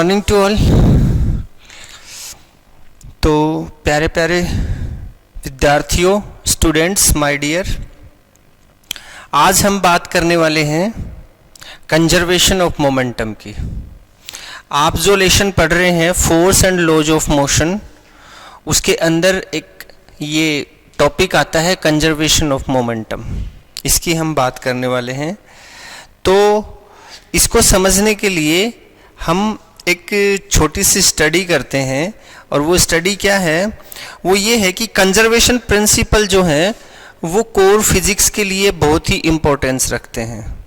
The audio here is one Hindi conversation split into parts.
Morning to all. तो प्यारे प्यारे विद्यार्थियों, स्टूडेंट्स, माय डियर, आज हम बात करने वाले हैं कंजर्वेशन ऑफ मोमेंटम की। आप जो लेसन पढ़ रहे हैं force and laws of motion, उसके अंदर एक ये टॉपिक आता है कंजर्वेशन ऑफ मोमेंटम। इसकी हम बात करने वाले हैं। तो इसको समझने के लिए हम एक छोटी सी स्टडी करते हैं, और वो स्टडी क्या है? वो ये है कि कंजर्वेशन प्रिंसिपल जो है वो कोर फिजिक्स के लिए बहुत ही इम्पोर्टेंस रखते हैं।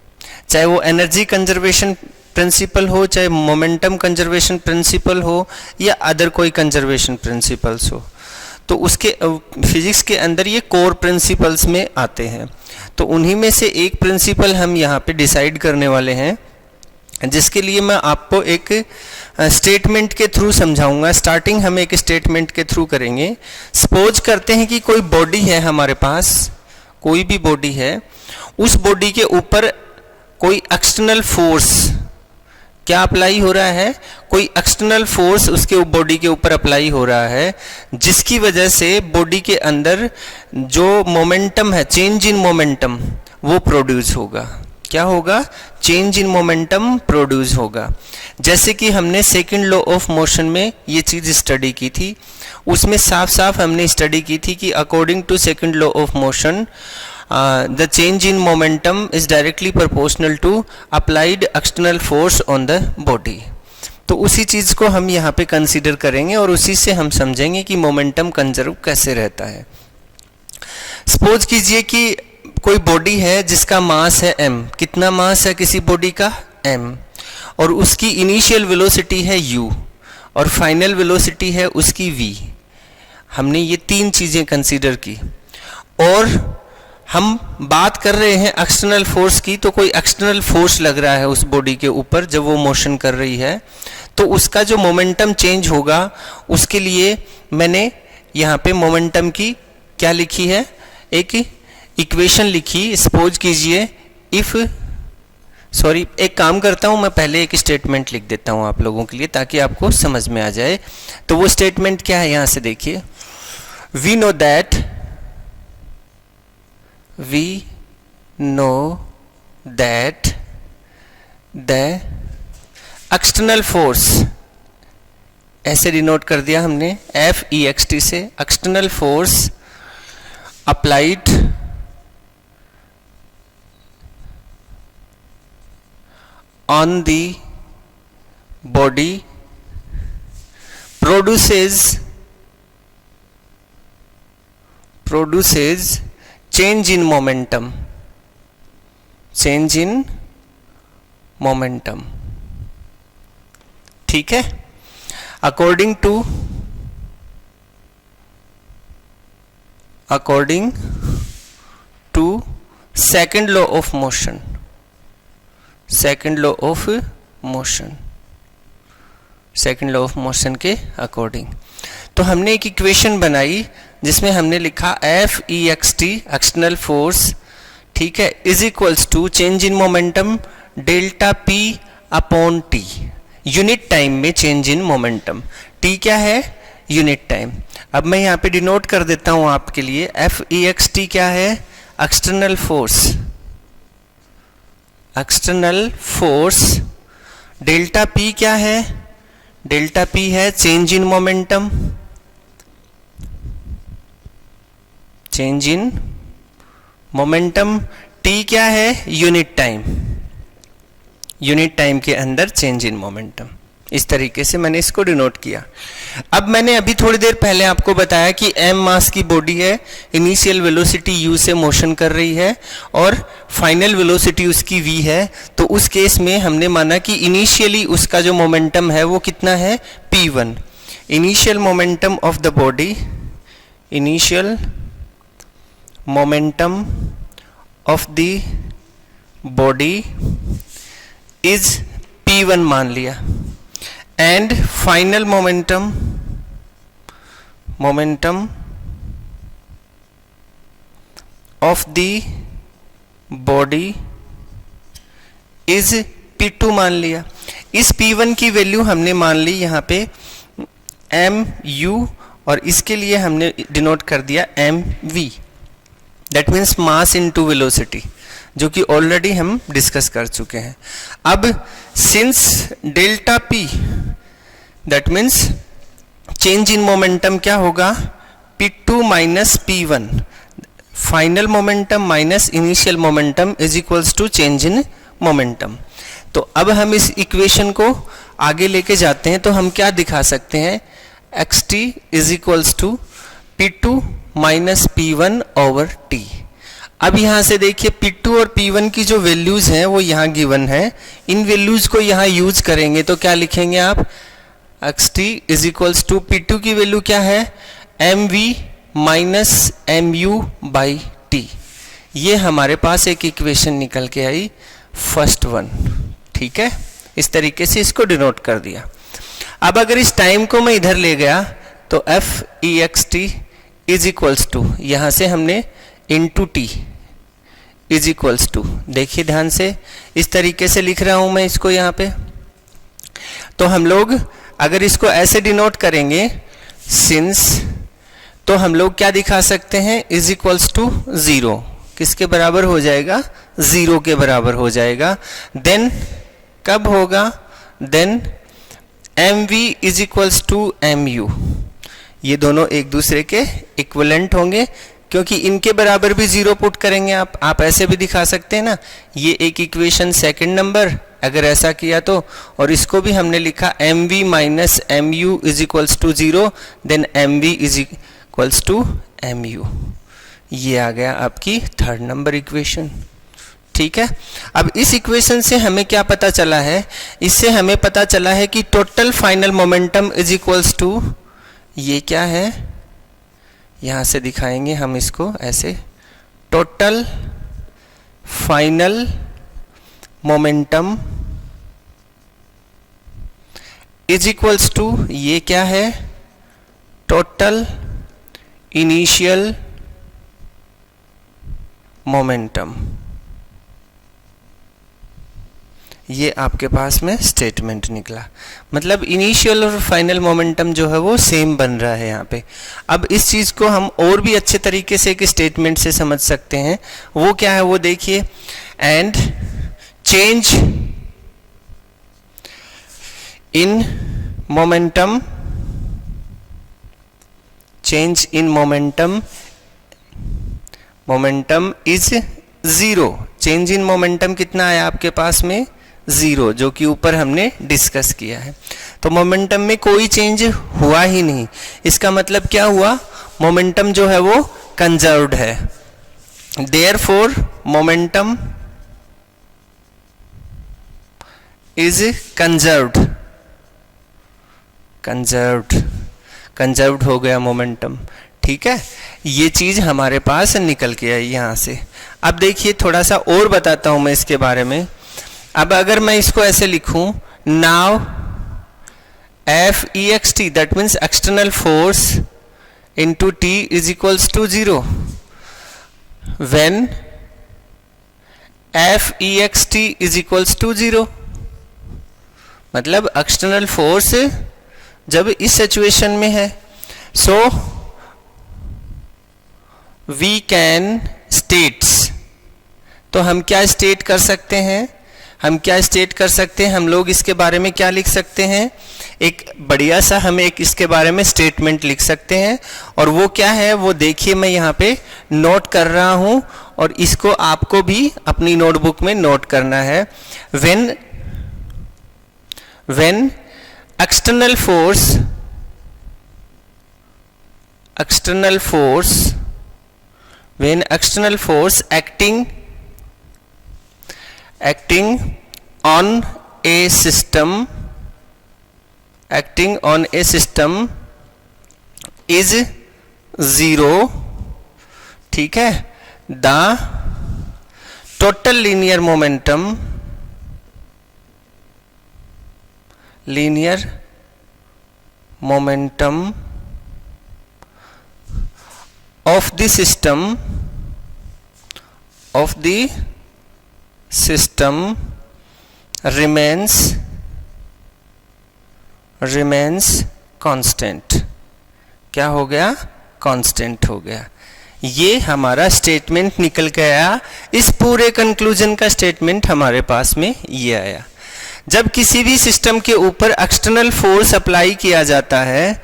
चाहे वो एनर्जी कंजर्वेशन प्रिंसिपल हो, चाहे मोमेंटम कंजर्वेशन प्रिंसिपल हो, या अदर कोई कंजर्वेशन प्रिंसिपल्स हो, तो उसके फिजिक्स के अंदर ये कोर प्रिंसिपल्स में आते हैं। तो उन्हीं में से एक प्रिंसिपल हम यहाँ पे डिसाइड करने वाले हैं, जिसके लिए मैं आपको एक स्टेटमेंट के थ्रू समझाऊंगा। स्टार्टिंग हम एक स्टेटमेंट के थ्रू करेंगे। सपोज करते हैं कि कोई बॉडी है हमारे पास, कोई भी बॉडी है, उस बॉडी के ऊपर कोई एक्सटर्नल फोर्स क्या अप्लाई हो रहा है? कोई एक्सटर्नल फोर्स उसके बॉडी के ऊपर अप्लाई हो रहा है, जिसकी वजह से बॉडी के अंदर जो मोमेंटम है, चेंज इन मोमेंटम, वो प्रोड्यूस होगा। क्या होगा? चेंज इन मोमेंटम प्रोड्यूस होगा। जैसे कि हमने सेकंड लॉ ऑफ मोशन में ये चीज़ स्टडी की थी, उसमें साफ साफ हमने स्टडी की थी कि according to second law of motion the change in momentum is directly proportional to applied external force on the body। तो उसी चीज़ को हम यहाँ पे कंसीडर करेंगे और उसी से हम समझेंगे कि मोमेंटम कंजर्व कैसे रहता है। सपोज कीजिए कि कोई बॉडी है जिसका मास है m। कितना मास है किसी बॉडी का? m। और उसकी इनिशियल वेलोसिटी है u और फाइनल वेलोसिटी है उसकी v। हमने ये तीन चीज़ें कंसीडर की और हम बात कर रहे हैं एक्सटर्नल फोर्स की। तो कोई एक्सटर्नल फोर्स लग रहा है उस बॉडी के ऊपर जब वो मोशन कर रही है, तो उसका जो मोमेंटम चेंज होगा उसके लिए मैंने यहाँ पे मोमेंटम की क्या लिखी है? एक इक्वेशन लिखी। सपोज कीजिए एक काम करता हूँ, मैं पहले एक स्टेटमेंट लिख देता हूँ आप लोगों के लिए ताकि आपको समझ में आ जाए। तो वो स्टेटमेंट क्या है? यहाँ से देखिए, we know that the external force, ऐसे डिनोट कर दिया हमने FEXT से, external force applied on the body produces change in momentum। ठीक है? According to second law of motion, second law of motion के अकॉर्डिंग। तो हमने एक इक्वेशन बनाई जिसमें हमने लिखा FEXT एक्सटर्नल फोर्स, ठीक है, is equals to change in momentum delta P upon T। Unit time में चेंज इन मोमेंटम। T क्या है? Unit time. अब मैं यहाँ पे डिनोट कर देता हूँ आपके लिए। FEXT क्या है? External force. डेल्टा P क्या है? डेल्टा P है चेंज इन मोमेंटम, T क्या है? यूनिट टाइम के अंदर चेंज इन मोमेंटम। इस तरीके से मैंने इसको डिनोट किया। अब मैंने अभी थोड़ी देर पहले आपको बताया कि m मास की बॉडी है, इनिशियल वेलोसिटी u से मोशन कर रही है और फाइनल वेलोसिटी उसकी v है। तो उस केस में हमने माना कि इनिशियली उसका जो मोमेंटम है वो कितना है? p1। Initial momentum of the body, initial momentum of the body is p1 मान लिया, and final momentum of the body is p2 मान लिया। इस P1 की वैल्यू हमने मान ली यहाँ पे mu और इसके लिए हमने डिनोट कर दिया mv, that means mass into velocity, जो कि ऑलरेडी हम डिस्कस कर चुके हैं। अब since delta p, that means change in momentum क्या होगा, p2 minus p1, final momentum minus initial momentum is equals to change in momentum. तो अब हम इस इक्वेशन को आगे लेके जाते हैं, तो हम क्या दिखा सकते हैं, xt is equals to p2 minus p1 over t। अब यहाँ से देखिए p2 और p1 की जो वैल्यूज हैं वो यहाँ गिवन है, इन वैल्यूज को यहाँ यूज करेंगे तो क्या लिखेंगे आप, xt is equals to p2 की वैल्यू क्या है, mv minus mu by t। ये हमारे पास एक इक्वेशन निकल के आई, फर्स्ट वन। ठीक है, इस तरीके से इसको डिनोट कर दिया। अब अगर इस टाइम को मैं इधर ले गया तो f e x t is equals to, यहाँ से हमने into t is equals to, देखिए ध्यान से इस तरीके से लिख रहा हूं मैं इसको यहाँ पे। तो हम लोग अगर इसको ऐसे डिनोट करेंगे सिंस, तो हम लोग क्या दिखा सकते हैं, इज इक्वल्स टू जीरो, किसके बराबर हो जाएगा, जीरो के बराबर हो जाएगा। देन कब होगा, then m v is equals to m u, ये दोनों एक दूसरे के इक्विवेलेंट होंगे, क्योंकि इनके बराबर भी जीरो पुट करेंगे आप ऐसे भी दिखा सकते हैं ना, ये एक इक्वेशन सेकंड नंबर, अगर ऐसा किया तो, और इसको भी हमने लिखा m v minus m u is equals to zero, then m v is equals to m u. ये आ गया आपकी थर्ड नंबर इक्वेशन। ठीक है, अब इस इक्वेशन से हमें क्या पता चला है, इससे हमें पता चला है कि total final momentum is equals to, ये क्या है, यहां से दिखाएंगे हम इसको ऐसे, total final momentum is equals to, ये क्या है, टोटल इनिशियल मोमेंटम। ये आपके पास में स्टेटमेंट निकला, मतलब इनिशियल और फाइनल मोमेंटम जो है वो सेम बन रहा है यहाँ पे। अब इस चीज को हम और भी अच्छे तरीके से एक स्टेटमेंट से समझ सकते हैं, वो क्या है वो देखिए, and change in momentum, change in momentum, momentum is zero, change in momentum कितना आया आपके पास में, जीरो, जो कि ऊपर हमने डिस्कस किया है। तो मोमेंटम में कोई चेंज हुआ ही नहीं, इसका मतलब क्या हुआ, मोमेंटम जो है वो कंजर्व्ड है। Therefore momentum is conserved, conserved हो गया मोमेंटम। ठीक है, ये चीज हमारे पास निकल के आई यहां से। अब देखिए थोड़ा सा और बताता हूं मैं इसके बारे में। अब अगर मैं इसको ऐसे लिखूं, now f e x t, that means external force into t is equals to zero, when f e x t is equals to zero, मतलब एक्सटर्नल फोर्स जब इस सिचुएशन में है, सो वी कैन स्टेट्स, तो हम क्या स्टेट कर सकते हैं, हम क्या स्टेट कर सकते हैं, हम लोग इसके बारे में क्या लिख सकते हैं, एक बढ़िया सा हम एक इसके बारे में स्टेटमेंट लिख सकते हैं। और वो क्या है वो देखिए, मैं यहाँ पे नोट कर रहा हूँ और इसको आपको भी अपनी नोटबुक में नोट करना है। When external force acting on a system is zero, ठीक है, the total linear momentum of the system remains remains constant. क्या हो गया? कांस्टेंट हो गया। ये हमारा स्टेटमेंट निकल के आया। इस पूरे कंक्लूजन का स्टेटमेंट हमारे पास में ये आया। जब किसी भी सिस्टम के ऊपर एक्सटर्नल फोर्स अप्लाई किया जाता है,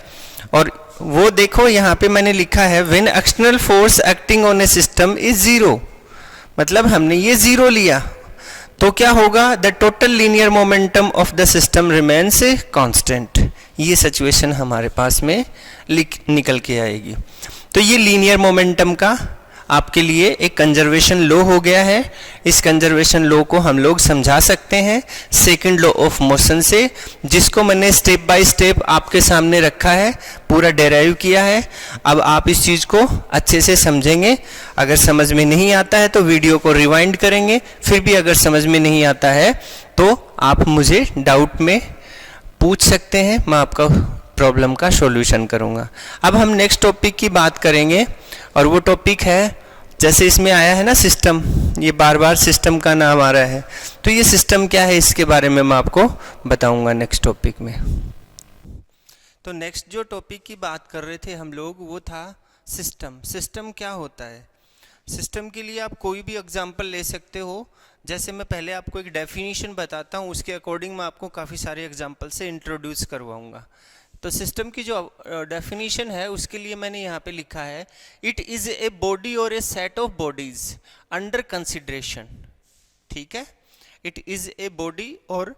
और वो देखो यहाँ पे मैंने लिखा है when external force acting on A system is zero, मतलब हमने ये जीरो लिया तो क्या होगा? The total linear momentum of the system remains constant. ये सिचुएशन हमारे पास में निकल के आएगी। तो ये लीनियर मोमेंटम का आपके लिए एक कंजर्वेशन लॉ हो गया है। इस कंजर्वेशन लॉ को हम लोग समझा सकते हैं सेकंड लॉ ऑफ मोशन से, जिसको मैंने स्टेप बाय स्टेप आपके सामने रखा है, पूरा डेराइव किया है। अब आप इस चीज़ को अच्छे से समझेंगे। अगर समझ में नहीं आता है तो वीडियो को रिवाइंड करेंगे, फिर भी अगर समझ में नहीं आता है तो आप मुझे डाउट में पूछ सकते हैं, मैं आपका प्रॉब्लम का सॉल्यूशन करूंगा। अब हम नेक्स्ट टॉपिक की बात करेंगे, और वो टॉपिक है, जैसे इसमें आया है ना सिस्टम, ये बार बार सिस्टम का नाम आ रहा है, तो ये सिस्टम क्या है इसके बारे में मैं आपको बताऊंगा नेक्स्ट टॉपिक में। तो नेक्स्ट जो टॉपिक की बात कर रहे थे हम लोग वो था सिस्टम। सिस्टम क्या होता है? सिस्टम के लिए आप कोई भी एग्जांपल ले सकते हो। जैसे मैं पहले आपको एक डेफिनेशन बताता हूँ, उसके अकॉर्डिंग मैं आपको काफ़ी सारे एग्जांपल से इंट्रोड्यूस करवाऊंगा। तो सिस्टम की जो डेफिनेशन है उसके लिए मैंने यहाँ पे लिखा है, इट इज़ ए बॉडी और a set of bodies under consideration. ठीक है, इट इज़ ए बॉडी और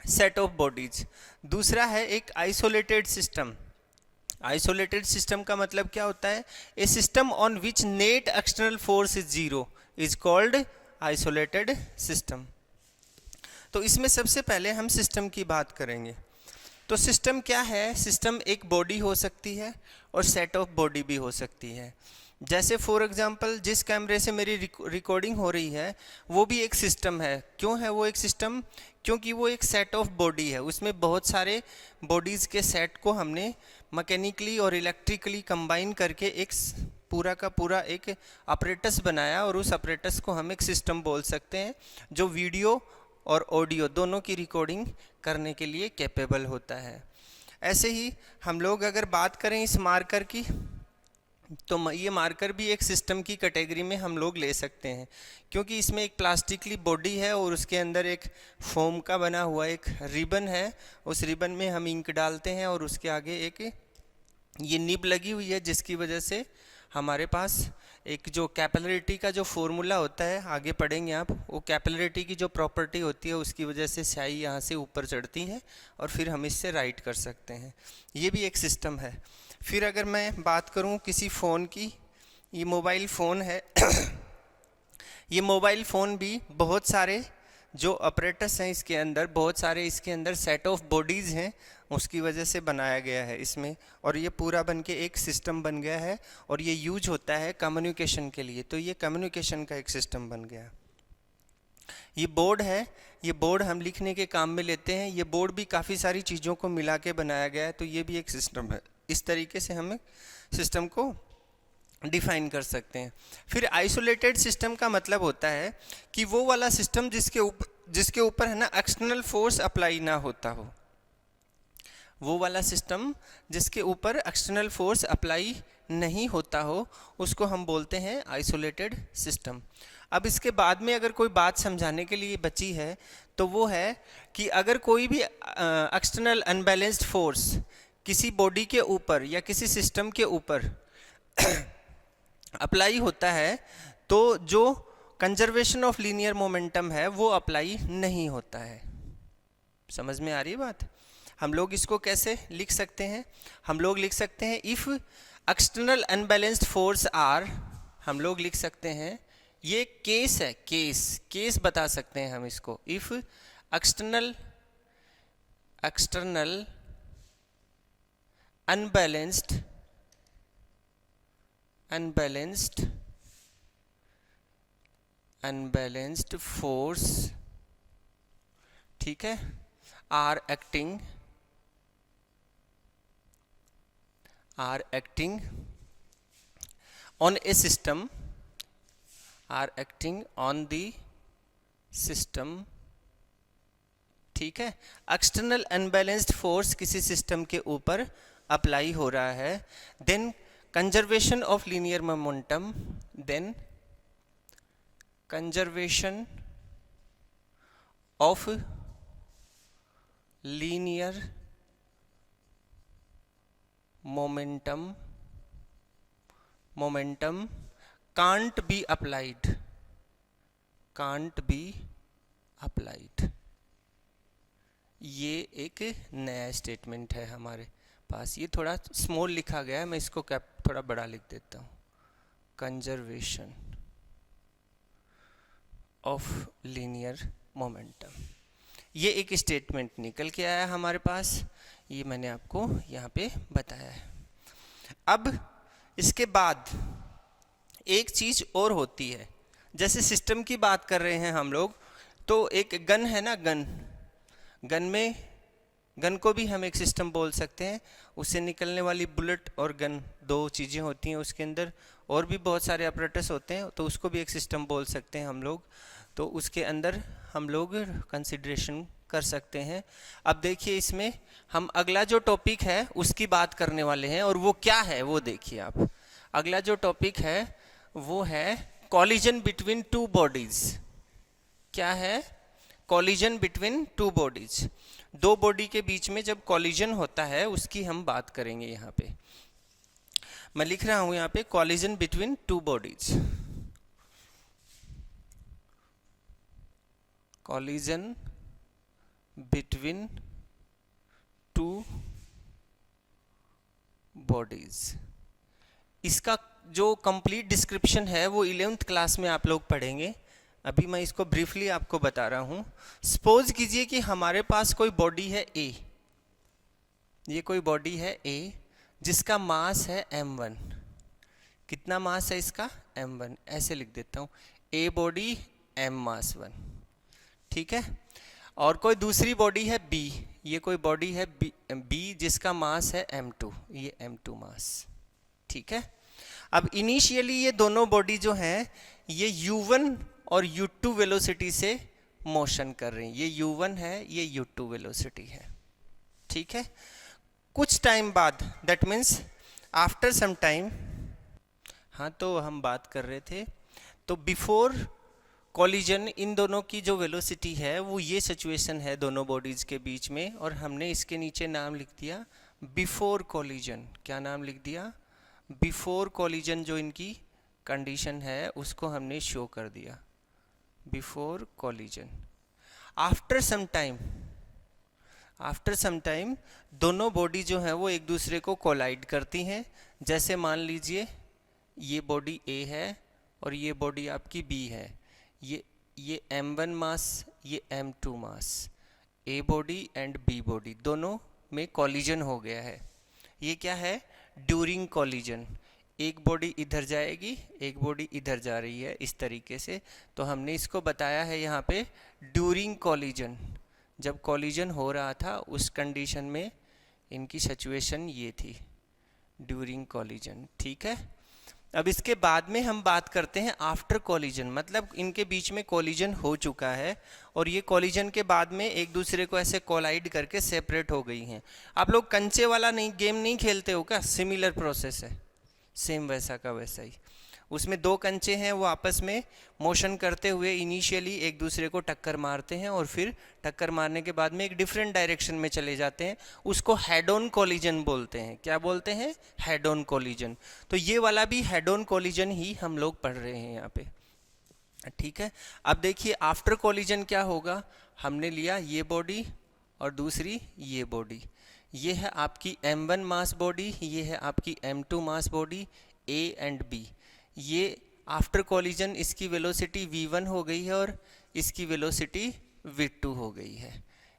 सेट ऑफ बॉडीज। दूसरा है एक आइसोलेटेड सिस्टम। आइसोलेटेड सिस्टम का मतलब क्या होता है? A system on which net external force is zero is called isolated system. तो इसमें सबसे पहले हम सिस्टम की बात करेंगे। तो सिस्टम क्या है? सिस्टम एक बॉडी हो सकती है और सेट ऑफ बॉडी भी हो सकती है। जैसे फॉर एग्जांपल जिस कैमरे से मेरी रिकॉर्डिंग हो रही है वो भी एक सिस्टम है। क्यों है वो एक सिस्टम? क्योंकि वो एक सेट ऑफ बॉडी है, उसमें बहुत सारे बॉडीज़ के सेट को हमने मैकेनिकली और इलेक्ट्रिकली कंबाइन करके एक पूरा का पूरा एक अपरेटस बनाया, और उस अपरेटस को हम एक सिस्टम बोल सकते हैं, जो वीडियो और ऑडियो दोनों की रिकॉर्डिंग करने के लिए कैपेबल होता है। ऐसे ही हम लोग अगर बात करें इस मार्कर की, तो ये मार्कर भी एक सिस्टम की कैटेगरी में हम लोग ले सकते हैं, क्योंकि इसमें एक प्लास्टिकली बॉडी है और उसके अंदर एक फोम का बना हुआ एक रिबन है। उस रिबन में हम इंक डालते हैं और उसके आगे एक ये निब लगी हुई है, जिसकी वजह से हमारे पास एक जो कैपिलरिटी का जो फॉर्मूला होता है, आगे पढ़ेंगे आप, वो कैपिलरिटी की जो प्रॉपर्टी होती है उसकी वजह से स्याही यहाँ से ऊपर चढ़ती है और फिर हम इससे राइट कर सकते हैं। ये भी एक सिस्टम है। फिर अगर मैं बात करूँ किसी फ़ोन की, ये मोबाइल फ़ोन है ये मोबाइल फ़ोन भी बहुत सारे जो ऑपरेटर्स हैं इसके अंदर, बहुत सारे इसके अंदर सेट ऑफ बॉडीज़ हैं, उसकी वजह से बनाया गया है इसमें, और ये पूरा बन के एक सिस्टम बन गया है, और ये यूज होता है कम्युनिकेशन के लिए। तो ये कम्युनिकेशन का एक सिस्टम बन गया। ये बोर्ड है, ये बोर्ड हम लिखने के काम में लेते हैं। ये बोर्ड भी काफ़ी सारी चीज़ों को मिला के बनाया गया है, तो ये भी एक सिस्टम है। इस तरीके से हम सिस्टम को डिफाइन कर सकते हैं। फिर आइसोलेटेड सिस्टम का मतलब होता है कि वो वाला सिस्टम जिसके ऊपर है ना एक्सटर्नल फोर्स अप्लाई ना होता हो। वो वाला सिस्टम जिसके ऊपर एक्सटर्नल फोर्स अप्लाई नहीं होता हो, उसको हम बोलते हैं आइसोलेटेड सिस्टम। अब इसके बाद में अगर कोई बात समझाने के लिए बची है तो वो है कि अगर कोई भी एक्सटर्नल अनबैलेंस्ड फोर्स किसी बॉडी के ऊपर या किसी सिस्टम के ऊपर अप्लाई होता है, तो जो कंजर्वेशन ऑफ लीनियर मोमेंटम है वो अप्लाई नहीं होता है। समझ में आ रही है बात? हम लोग इसको कैसे लिख सकते हैं? हम लोग लिख सकते हैं if external unbalanced force are, हम लोग लिख सकते हैं, ये केस है, केस बता सकते हैं हम इसको। इफ़ एक्सटर्नल अनबैलेंस्ड फोर्स, ठीक है, are acting on a system, are acting on the system ठीक है। एक्सटर्नल अनबैलेंस्ड फोर्स किसी सिस्टम के ऊपर अप्लाई हो रहा है, then conservation of linear momentum, then conservation of linear momentum can't be applied, ये एक नया स्टेटमेंट है हमारे पास। ये थोड़ा स्मॉल लिखा गया है, मैं इसको कैप थोड़ा बड़ा लिख देता हूँ। कंजर्वेशन ऑफ लीनियर मोमेंटम, ये एक स्टेटमेंट निकल के आया हमारे पास, ये मैंने आपको यहाँ पे बताया है। अब इसके बाद एक चीज़ और होती है, जैसे सिस्टम की बात कर रहे हैं हम लोग, तो एक गन है ना, गन को भी हम एक सिस्टम बोल सकते हैं। उससे निकलने वाली बुलेट और गन दो चीज़ें होती हैं उसके अंदर, और भी बहुत सारे अपरेटस होते हैं, तो उसको भी एक सिस्टम बोल सकते हैं हम लोग। तो उसके अंदर हम लोग कंसिडरेशन कर सकते हैं। अब देखिए, इसमें हम अगला जो टॉपिक है उसकी बात करने वाले हैं, और वो क्या है वो देखिए आप। अगला जो टॉपिक है वो है कॉलिजन बिटवीन टू बॉडीज। क्या है? Collision between two bodies. दो बॉडी के बीच में जब कॉलिजन होता है उसकी हम बात करेंगे। यहाँ पे मैं लिख रहा हूं यहाँ पे collision between two bodies, collision between two bodies. इसका जो कंप्लीट डिस्क्रिप्शन है वो 11th क्लास में आप लोग पढ़ेंगे। अभी मैं इसको ब्रीफली आपको बता रहा हूँ। सपोज कीजिए कि हमारे पास कोई बॉडी है ए, ये कोई बॉडी है ए जिसका मास है m1। कितना मास है इसका? m1। ऐसे लिख देता हूँ, ए बॉडी m मास 1, ठीक है। और कोई दूसरी बॉडी है बी, ये कोई बॉडी है बी जिसका मास है m2, ये m2 मास, ठीक है। अब इनिशियली ये दोनों बॉडी जो हैं ये u1 और u2 वेलोसिटी से मोशन कर रही हैं। ये u1 है, ये u2 वेलोसिटी है, ठीक है। कुछ टाइम बाद, that means after some time, हाँ तो हम बात कर रहे थे, तो बिफोर कॉलिजन इन दोनों की जो वेलोसिटी है वो ये सिचुएशन है दोनों बॉडीज़ के बीच में, और हमने इसके नीचे नाम लिख दिया बिफोर कॉलिजन। क्या नाम लिख दिया? Before collision. जो इनकी कंडीशन है उसको हमने शो कर दिया, before collision. After some time दोनों बॉडी जो है वो एक दूसरे को कोलाइड करती हैं। जैसे मान लीजिए ये बॉडी ए है और ये बॉडी आपकी बी है, ये m1 मास, ये m2 mass, A body and B body दोनों में कॉलिजन हो गया है। ये क्या है? During collision. एक बॉडी इधर जाएगी, एक बॉडी इधर जा रही है, इस तरीके से। तो हमने इसको बताया है यहाँ पे ड्यूरिंग कॉलिजन। जब कॉलिजन हो रहा था उस कंडीशन में इनकी सिचुएशन ये थी, ड्यूरिंग कॉलिजन, ठीक है। अब इसके बाद में हम बात करते हैं आफ्टर कॉलिजन, मतलब इनके बीच में कॉलिजन हो चुका है और ये कॉलिजन के बाद में एक दूसरे को ऐसे कोलाइड करके सेपरेट हो गई हैं। आप लोग कंचे वाला गेम नहीं खेलते हो क्या? सिमिलर प्रोसेस है, सेम वैसा का वैसा ही। उसमें दो कंचे हैं, वो आपस में मोशन करते हुए इनिशियली एक दूसरे को टक्कर मारते हैं और फिर टक्कर मारने के बाद में एक डिफरेंट डायरेक्शन में चले जाते हैं। उसको हेड ऑन कॉलिजन बोलते हैं। क्या बोलते हैं? Head on collision. तो ये वाला भी हेड ऑन कॉलिजन ही हम लोग पढ़ रहे हैं यहाँ पे, ठीक है। अब देखिए आफ्टर कॉलिजन क्या होगा। हमने लिया ये बॉडी और दूसरी ये बॉडी, ये है आपकी m1 मास बॉडी, ये है आपकी m2 mass body, A and B। ये आफ्टर कॉलिजन इसकी वेलोसिटी v1 हो गई है और इसकी वेलोसिटी v2 हो गई है।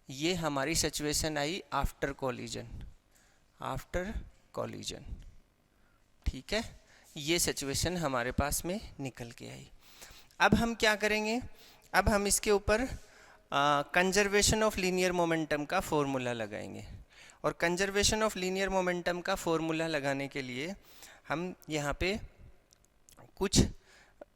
ये हमारी सिचुएशन आई आफ्टर कॉलिजन, ठीक है। ये सिचुएशन हमारे पास में निकल के आई। अब हम क्या करेंगे? अब हम इसके ऊपर कंजर्वेशन ऑफ लीनियर मोमेंटम का फॉर्मूला लगाएंगे। और कंजर्वेशन ऑफ लीनियर मोमेंटम का फॉर्मूला लगाने के लिए हम यहाँ पे कुछ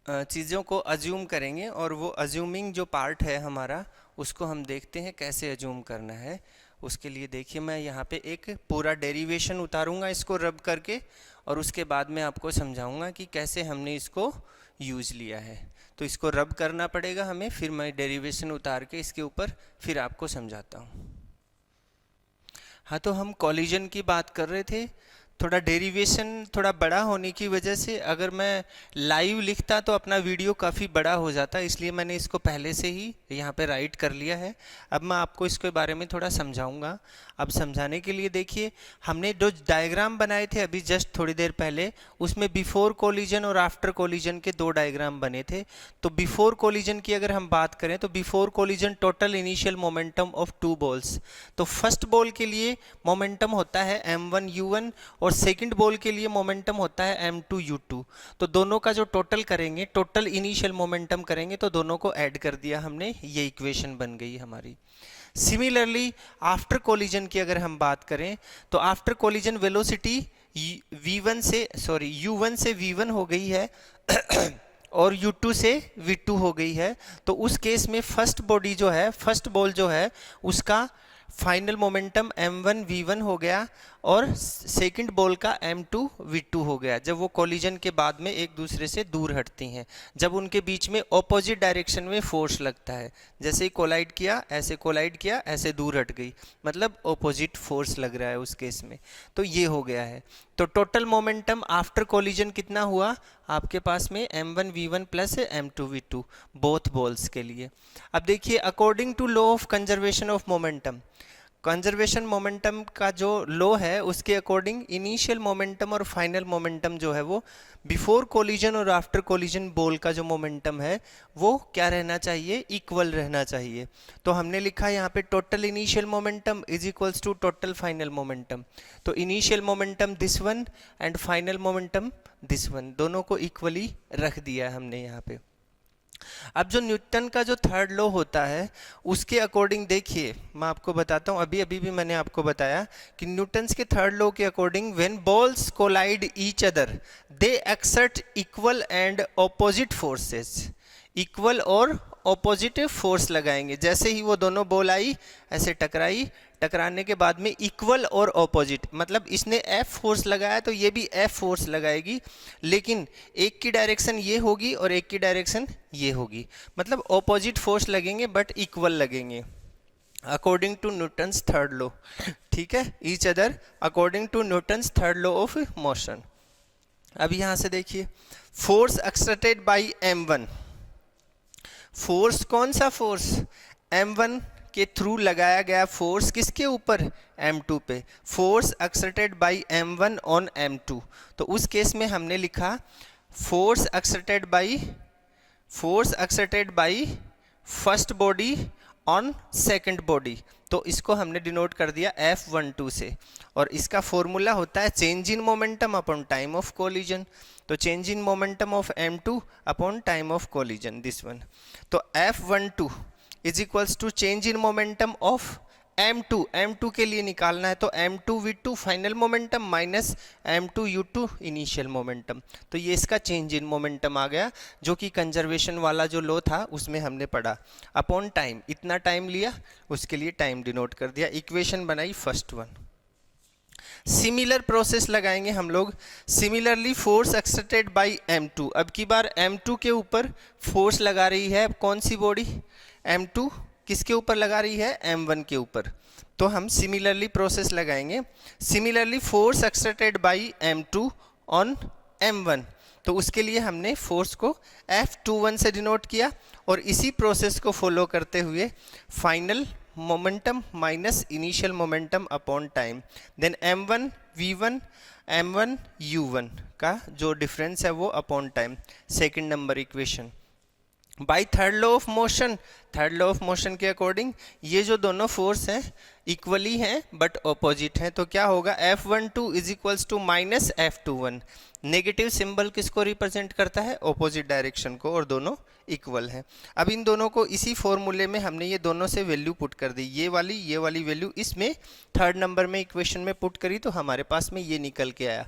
चीज़ों को अज्यूम करेंगे, और वो अज्यूमिंग जो पार्ट है हमारा उसको हम देखते हैं कैसे अज्यूम करना है। उसके लिए देखिए मैं यहाँ पे एक पूरा डेरिवेशन उतारूंगा इसको रब करके, और उसके बाद में आपको समझाऊंगा कि कैसे हमने इसको यूज़ लिया है। तो इसको रब करना पड़ेगा हमें, फिर मैं डेरिवेशन उतार के इसके ऊपर फिर आपको समझाता हूँ। हाँ, तो हम कॉलिजन की बात कर रहे थे। थोड़ा डेरिवेशन थोड़ा बड़ा होने की वजह से अगर मैं लाइव लिखता तो अपना वीडियो काफ़ी बड़ा हो जाता, इसलिए मैंने इसको पहले से ही यहाँ पे राइट कर लिया है। अब मैं आपको इसके बारे में थोड़ा समझाऊंगा। अब समझाने के लिए देखिए, हमने जो डायग्राम बनाए थे अभी जस्ट थोड़ी देर पहले, उसमें बिफोर कोलिजन और आफ्टर कोलिजन के 2 डायग्राम बने थे। तो बिफोर कोलिजन की अगर हम बात करें तो before collision total initial momentum of 2 balls. तो फर्स्ट बॉल के लिए मोमेंटम होता है m1u1 और सेकंड बॉल के लिए मोमेंटम होता है m2u2। तो दोनों का जो टोटल करेंगे, टोटल इनिशियल मोमेंटम करेंगे, तो दोनों को ऐड कर दिया हमने, ये इक्वेशन बन गई हमारी। सिमिलरली आफ्टर कोलिजन की अगर हम बात करें तो आफ्टर कोलिजन वेलोसिटी u1 से v1 हो गई है और u2 से v2 हो गई है। तो उस केस में फर्स्ट बॉल जो है उसका फाइनल मोमेंटम m1 v1 हो गया और सेकंड बॉल का m2 v2 हो गया, जब वो कोलिजन के बाद में एक दूसरे से दूर हटती हैं, जब उनके बीच में ऑपोजिट डायरेक्शन में फोर्स लगता है। जैसे ही कोलाइड किया, ऐसे दूर हट गई, मतलब ऑपोजिट फोर्स लग रहा है उस केस में। तो ये हो गया है। तो टोटल मोमेंटम आफ्टर कोलिजन कितना हुआ आपके पास में, m1 v1 plus m2 v2 both balls के लिए। अब देखिए, according to law of conservation of momentum, conservation momentum का जो लॉ है उसके अकॉर्डिंग इनिशियल मोमेंटम और फाइनल मोमेंटम जो है वो बिफोर कोलिजन और आफ्टर कोलिजन बॉल का जो मोमेंटम है वो क्या रहना चाहिए, इक्वल रहना चाहिए। तो हमने लिखा यहाँ पे total initial momentum is equals to total final momentum. तो initial momentum this one and final momentum this one, दोनों को इक्वली रख दिया है हमने यहाँ पे। अब जो न्यूटन का जो थर्ड लॉ होता है उसके अकॉर्डिंग देखिए, मैं आपको बताता हूँ, अभी भी मैंने आपको बताया कि न्यूटन्स के थर्ड लॉ के according when balls collide each other they exert equal and opposite forces. Equal और ऑपोजिट फोर्स लगाएंगे। जैसे ही वो दोनों बॉल आई, ऐसे टकराने के बाद में इक्वल और ऑपोजिट, मतलब इसने F फोर्स लगाया तो ये भी F फोर्स लगाएगी, लेकिन एक की डायरेक्शन ये होगी और एक की डायरेक्शन ये होगी, मतलब ऑपोजिट फोर्स लगेंगे बट इक्वल लगेंगे according to Newton's third law. ठीक है, each other according to Newton's third law of motion. अब यहाँ से देखिए, force exerted by m1, force कौन सा फोर्स, m1 के थ्रू लगाया गया फोर्स किसके ऊपर, m2 पे, force exerted by m1 on m2। तो उस केस में हमने लिखा force exerted by first body on second body. तो इसको हमने डिनोट कर दिया F12 से, और इसका फॉर्मूला होता है change in momentum upon time of collision. तो change in momentum of m2 upon time of collision, this one. तो F12 is equals to change in momentum of m2 के लिए निकालना है, तो m2 v2 final momentum minus m2 u2 initial momentum. तो ये इसका चेंज इन मोमेंटम आ गया, जो कि कंजर्वेशन वाला जो लॉ था उसमें हमने पढ़ा। अपॉन टाइम, इतना टाइम लिया उसके लिए टाइम डिनोट कर दिया, इक्वेशन बनाई फर्स्ट वन। सिमिलर प्रोसेस लगाएंगे हम लोग। Similarly force exerted by m2, अब की बार m2 के ऊपर फोर्स लगा रही है कौन सी बॉडी, m2 किसके ऊपर लगा रही है, m1 के ऊपर। तो हम सिमिलरली प्रोसेस लगाएंगे। Similarly force exerted by m2 on m1, तो उसके लिए हमने फोर्स को F21 से डिनोट किया, और इसी प्रोसेस को फॉलो करते हुए final momentum minus initial momentum upon time, then m1 v1 m1 u1 का जो डिफरेंस है वो upon time, second number equation. By third law of motion, third law of motion के अकॉर्डिंग ये जो दोनों फोर्स हैं इक्वली हैं बट ऑपोजिट हैं, तो क्या होगा, F12 is equals to minus F21। Negative symbol किसको रिप्रेजेंट करता है, ऑपोजिट डायरेक्शन को, और दोनों इक्वल हैं। अब इन दोनों को इसी फॉर्मूले में हमने ये दोनों से वैल्यू पुट कर दी, ये वाली वैल्यू इसमें थर्ड नंबर में इक्वेशन में पुट करी, तो हमारे पास में ये निकल के आया।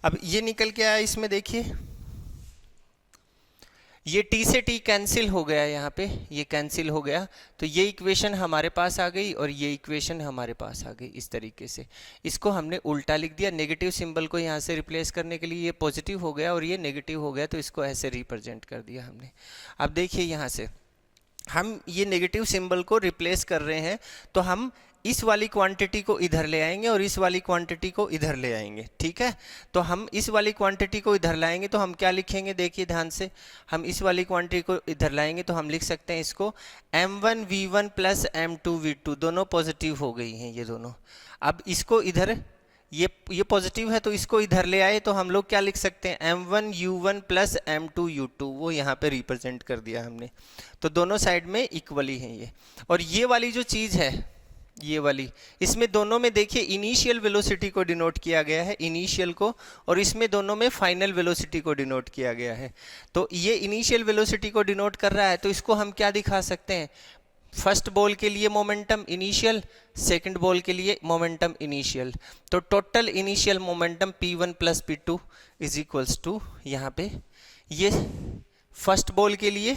अब ये निकल के आया, इसमें देखिए ये t से t कैंसिल हो गया, यहाँ पे ये कैंसिल हो गया, तो ये इक्वेशन हमारे पास आ गई और ये इक्वेशन हमारे पास आ गई। इस तरीके से इसको हमने उल्टा लिख दिया, नेगेटिव सिंबल को यहाँ से रिप्लेस करने के लिए ये पॉजिटिव हो गया और ये नेगेटिव हो गया, तो इसको ऐसे रिप्रेजेंट कर दिया हमने। अब देखिए यहाँ से हम ये नेगेटिव सिंबल को रिप्लेस कर रहे हैं, तो हम इस वाली क्वांटिटी को इधर ले आएंगे और इस वाली क्वांटिटी को इधर ले आएंगे, ठीक है। तो हम इस वाली क्वांटिटी को इधर लाएंगे तो हम क्या लिखेंगे, देखिए ध्यान से, हम इस वाली क्वांटिटी को इधर लाएंगे तो हम लिख सकते हैं इसको m1 v1 plus m2 v2, दोनों पॉजिटिव हो गई हैं ये दोनों। अब इसको इधर, ये पॉजिटिव है तो इसको इधर ले आए तो हम लोग क्या लिख सकते हैं, m1 u1 plus m2 u2, वो यहाँ पे रिप्रेजेंट कर दिया हमने। तो दोनों साइड में इक्वली हैं ये। और ये वाली जो चीज़ है, ये वाली, इसमें दोनों में देखिए इनिशियल वेलोसिटी को डिनोट किया गया है, इनिशियल को, और इसमें दोनों में फाइनल वेलोसिटी को डिनोट किया गया है। तो ये इनिशियल वेलोसिटी को डिनोट कर रहा है, तो इसको हम क्या दिखा सकते हैं, फर्स्ट बॉल के लिए मोमेंटम इनिशियल, सेकंड बॉल के लिए मोमेंटम इनिशियल। तो total initial momentum p1 plus p2 is equals to, यहाँ पे ये फर्स्ट बॉल के लिए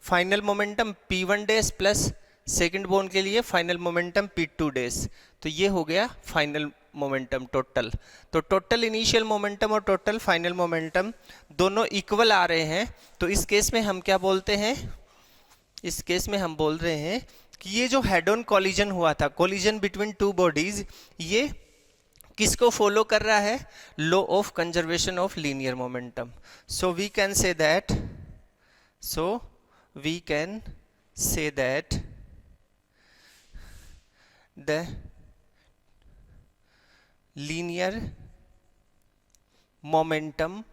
final momentum p1 dash plus second ball के लिए फाइनल मोमेंटम p2 डैश। तो ये हो गया फाइनल मोमेंटम टोटल। तो टोटल इनिशियल मोमेंटम और टोटल फाइनल मोमेंटम दोनों इक्वल आ रहे हैं। तो इस केस में हम क्या बोलते हैं, इस केस में हम बोल रहे हैं कि ये जो हेड ऑन कॉलिजन हुआ था, कॉलिजन बिटवीन टू बॉडीज, ये किसको फॉलो कर रहा है, law of conservation of linear momentum. So we can say that, the linear momentum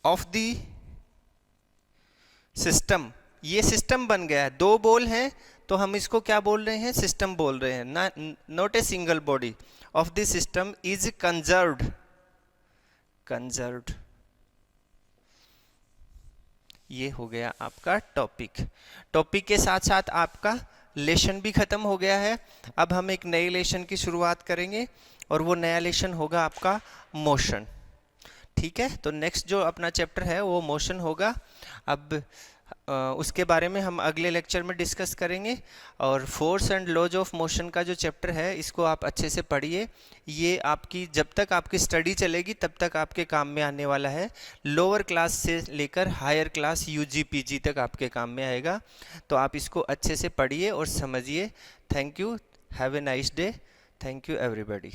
of the system, ये सिस्टम बन गया है, दो बॉल हैं तो हम इसको क्या बोल रहे हैं, सिस्टम बोल रहे हैं ना, not a single body of the system is conserved. ये हो गया आपका टॉपिक के साथ साथ आपका लेसन भी खत्म हो गया है। अब हम एक नए लेसन की शुरुआत करेंगे और वो नया लेसन होगा आपका मोशन, ठीक है। तो नेक्स्ट जो अपना चैप्टर है वो मोशन होगा। अब उसके बारे में हम अगले लेक्चर में डिस्कस करेंगे। और force and laws of motion का जो चैप्टर है इसको आप अच्छे से पढ़िए। ये आपकी जब तक आपकी स्टडी चलेगी तब तक आपके काम में आने वाला है। लोअर क्लास से लेकर हायर क्लास यूजी पीजी तक आपके काम में आएगा। तो आप इसको अच्छे से पढ़िए और समझिए। Thank you, have a nice day, thank you everybody.